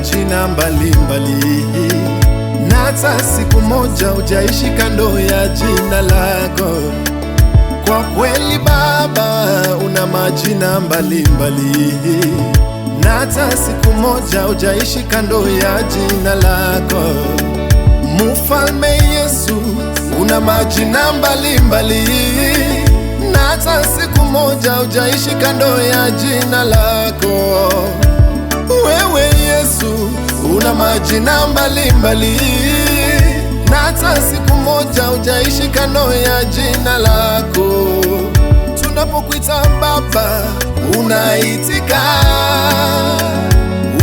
majina mbalimbali, na hata siku moja hujaishi kando ya jina lako. Kwa kweli Baba, una majina mbalimbali, na hata siku moja hujaishi kando ya jina lako. Mfalme Yesu, una majina mbalimbali, na hata siku moja hujaishi kando ya jina lako. Wewe Yesu, una majina mbalimbali, na hata siku moja hujaishi kando ya jina lako. Tunapokuita Baba, unaitika.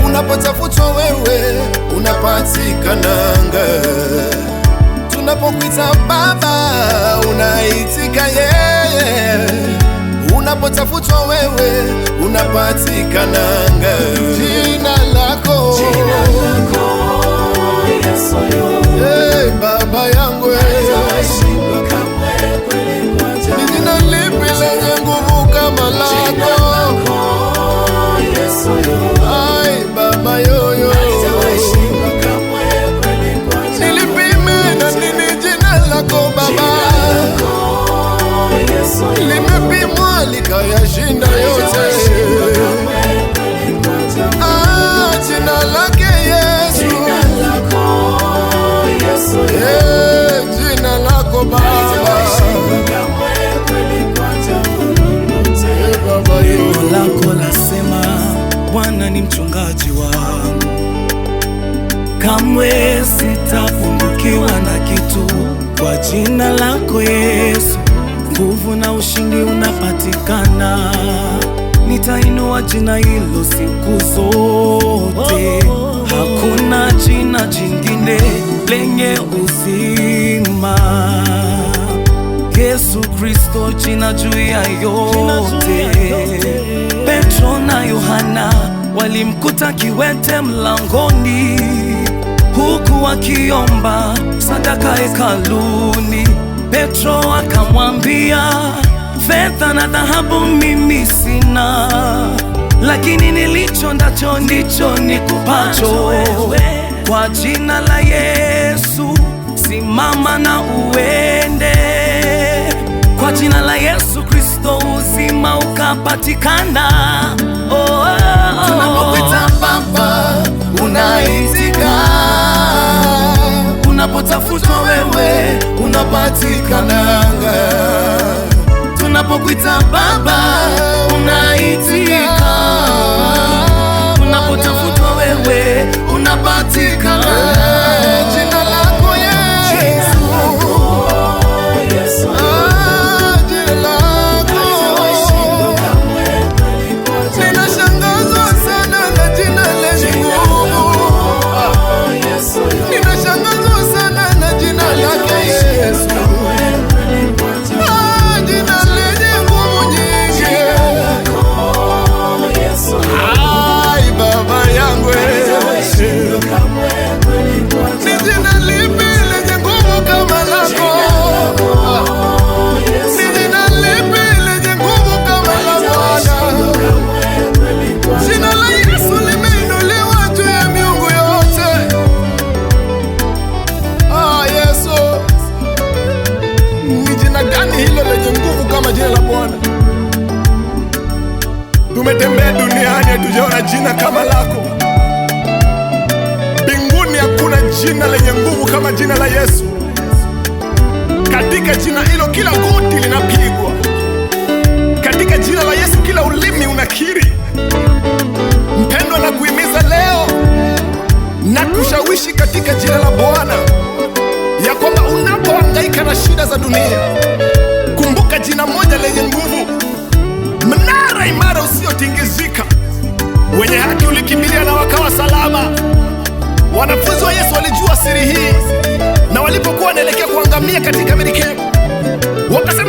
Unapotafutwa wewe, unapatikananga. Tunapokuita Baba, unaitika unapotafutwa wewe, unapatikananga. Jina lako Yesu, hey, Baba yangu, ni jina lipi lenye nguvu kama lako? Ay, Baba yoyo, nilipime na nini jina lako Baba? Limepimwa likayashinda yote. Jina lake Yesu, jina lako Baba, neno lako lasema, Bwana ni mchungaji wangu, kamwe sitapungukiwa na kitu. Kwa jina lako Yesu, nguvu na ushindi unapatikana. Nitainua jina hilo siku zote. Hakuna jina jingine lenye uzima. Yesu Kristo, jina juu ya yote. Petro na Yohana walimkuta kiwete mlangoni, huku wakiomba sadaka hekaluni. Petro akamwambia, fedha na dhahabu mimi sina, lakini nilicho ndacho ndicho nikupacho. Kwa jina la Yesu simama na uende. Kwa jina la Yesu Kristo uzima ukapatikana. Tunapokuita Baba, unaitika. Unapotafutwa wewe, unapatikananga. Tunapokuita Baba, unaitika. Unapotafutwa wewe, unapatikana. Jina lako Yesu, jina lako. Ninashangazwa sana na jina lenye nguvu. Ninashangazwa sana na jina lake Yesu. Jina lenye nguvu nyingi. Ay, Baba yangu, ni jina lipi lenye nguvu kama lako? Ni jina lipi lenye nguvu kama la Bwana? Jina la Yesu limeinuliwa juu ya miungu yote. Yesu, ni jina gani hilo lenye nguvu kama jina la Bwana? Tumetembea duniani hatujaona jina kama lako. Mbinguni hakuna jina lenye nguvu kama jina la Yesu. Katika jina hilo kila goti linapigwa. Katika jina la Yesu kila ulimi unakiri. Mpendwa, na kuhimiza leo na kushawishi katika jina la Bwana ya kwamba unapohangaika na shida za dunia, kumbuka jina moja lenye nguvu, mnara imara usiotingizika. Wenye haki ulikimbilia na wakawa salama. Wanafunzi wa Yesu walijua siri hii, na walipokuwa wanaelekea kuangamia katika merikebu, wakasema